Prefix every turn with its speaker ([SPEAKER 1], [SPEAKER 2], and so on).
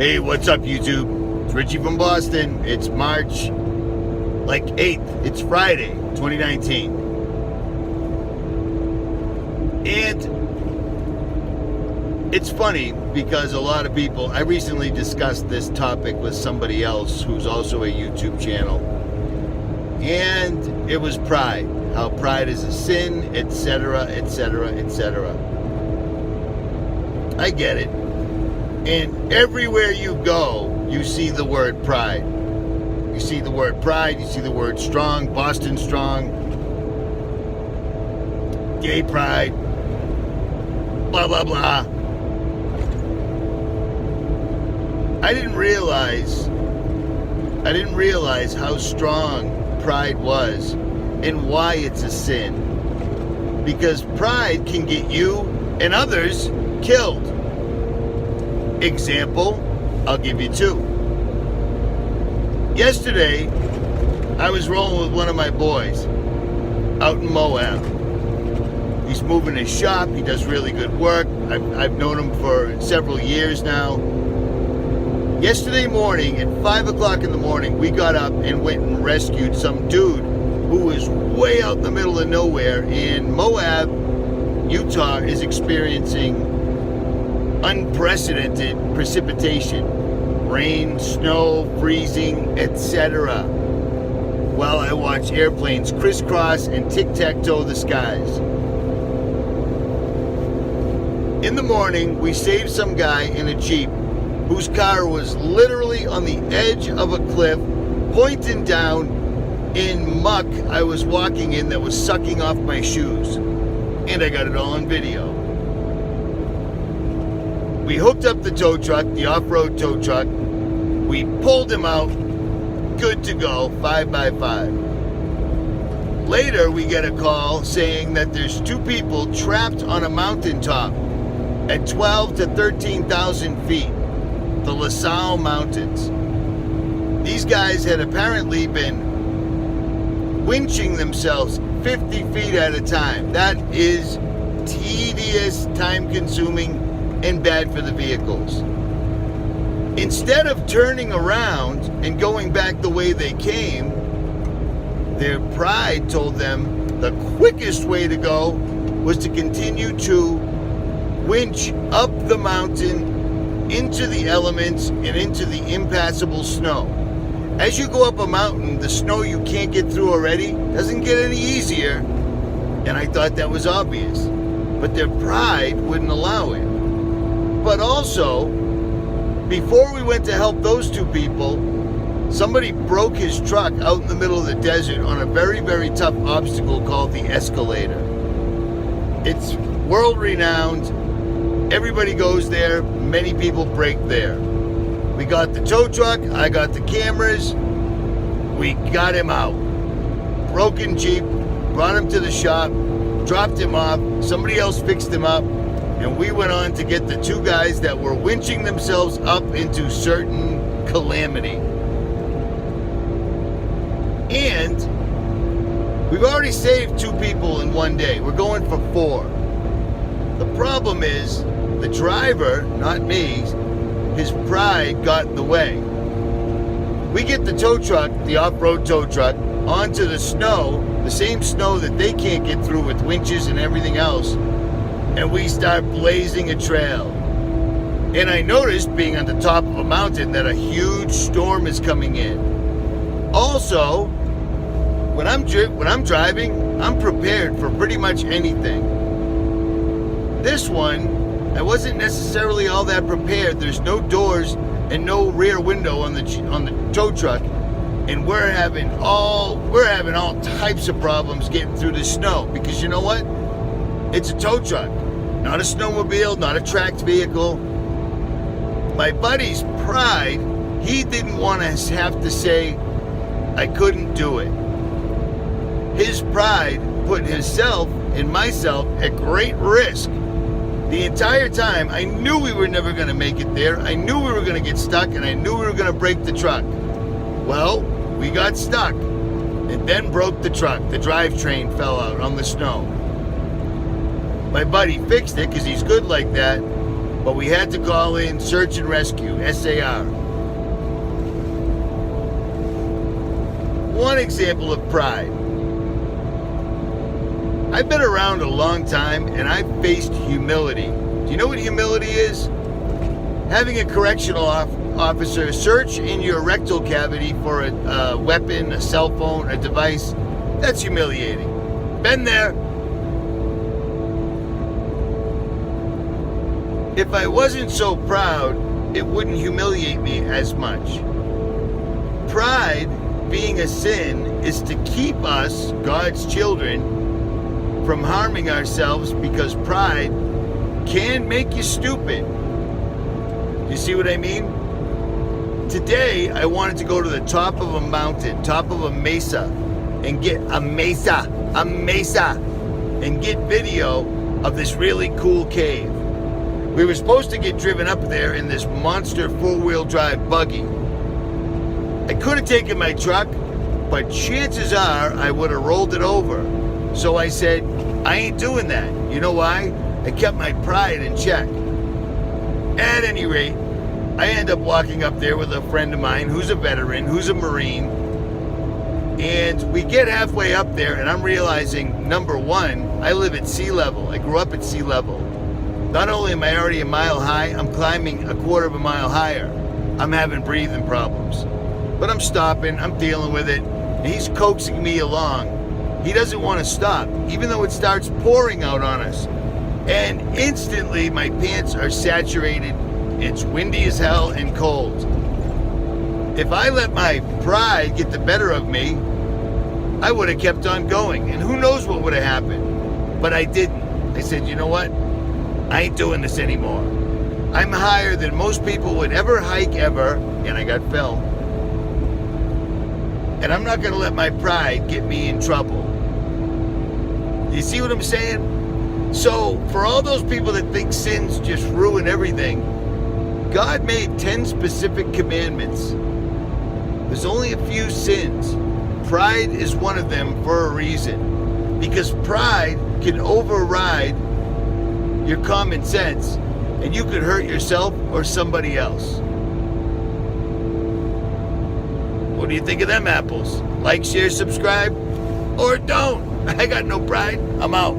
[SPEAKER 1] Hey, what's up, YouTube? It's Richie from Boston. It's March 8th. It's Friday, 2019. And it's funny because a lot of people, I recently discussed this topic with somebody else who's also a YouTube channel. And it was pride. How pride is a sin, etc., etc., etc. I get it. And everywhere you go, you see the word pride. You see the word pride, you see the word strong, Boston strong, gay pride, blah, blah, blah. I didn't realize how strong pride was and why it's a sin. Because pride can get you and others killed. Example, I'll give you two. Yesterday, I was rolling with one of my boys out in Moab. He's moving his shop. He does really good work. I've known him for several years now. Yesterday morning, at 5 o'clock in the morning, we got up and went and rescued some dude who was way out in the middle of nowhere in Moab. Utah is experiencing unprecedented precipitation, rain, snow, freezing, etc. While I watch airplanes crisscross and tic-tac-toe the skies. In the morning, we saved some guy in a Jeep whose car was literally on the edge of a cliff, pointing down in muck I was walking in that was sucking off my shoes. And I got it all on video. We hooked up the tow truck, the off-road tow truck. We pulled him out, good to go, 5x5. Later, we get a call saying that there's two people trapped on a mountaintop at 12 to 13,000 feet, the 𝗦𝗵𝗿𝗍 Mountains. These guys had apparently been winching themselves 50 feet at a time. That is tedious, time-consuming, and bad for the vehicles. Instead of turning around and going back the way they came, their pride told them the quickest way to go was to continue to winch up the mountain into the elements and into the impassable snow. As you go up a mountain, the snow you can't get through already doesn't get any easier, and I thought that was obvious. But their pride wouldn't allow it. But also, before we went to help those two people, somebody broke his truck out in the middle of the desert on a very, very tough obstacle called the escalator. It's world-renowned. Everybody goes there. Many people break there. We got the tow truck. I got the cameras. We got him out. Broken Jeep. Brought him to the shop. Dropped him off. Somebody else fixed him up. And we went on to get the two guys that were winching themselves up into certain calamity. And we've already saved two people in one day. We're going for 4. The problem is the driver, not me, his pride got in the way. We get the tow truck, the off-road tow truck, onto the snow, the same snow that they can't get through with winches and everything else. And we start blazing a trail. And I noticed, being on the top of a mountain, that a huge storm is coming in. Also, when I'm driving, I'm prepared for pretty much anything. This one, I wasn't necessarily all that prepared. There's no doors and no rear window on the tow truck, and we're having all types of problems getting through the snow. Because you know what? It's a tow truck. Not a snowmobile, not a tracked vehicle. My buddy's pride, he didn't want to have to say, I couldn't do it. His pride put himself and myself at great risk. The entire time, I knew we were never going to make it there. I knew we were going to get stuck, and I knew we were going to break the truck. Well, we got stuck and then broke the truck. The drivetrain fell out on the snow. My buddy fixed it because he's good like that. but we had to call in search and rescue, SAR. One example of pride. I've been around a long time and I've faced humility. Do you know what humility is? Having a correctional officer search in your rectal cavity for a weapon, a cell phone, a device. That's humiliating. Been there. If I wasn't so proud, it wouldn't humiliate me as much. Pride, being a sin, is to keep us, God's children, from harming ourselves, because pride can make you stupid. You see what I mean? Today, I wanted to go to the top of a mountain, top of a mesa, and get a mesa, and get video of this really cool cave. We were supposed to get driven up there in this monster four-wheel drive buggy. I could have taken my truck, but chances are I would have rolled it over. So I said, I ain't doing that. You know why? I kept my pride in check. At any rate, I end up walking up there with a friend of mine who's a veteran, who's a Marine. And we get halfway up there and I'm realizing, number one, I live at sea level. I grew up at sea level. Not only am I already a mile high, I'm climbing a quarter of a mile higher. I'm having breathing problems. But I'm stopping, I'm dealing with it. And he's coaxing me along. He doesn't want to stop, even though it starts pouring out on us. And instantly my pants are saturated. It's windy as hell and cold. If I let my pride get the better of me, I would have kept on going. And who knows what would have happened. But I didn't. I said, you know what? I ain't doing this anymore. I'm higher than most people would ever hike ever. And I got film. And I'm not going to let my pride get me in trouble. You see what I'm saying? So, for all those people that think sins just ruin everything, God made 10 specific commandments. There's only a few sins. Pride is one of them for a reason. Because pride can override your common sense, and you could hurt yourself or somebody else. What do you think of them apples? Like, share, subscribe, or don't. I got no pride. I'm out.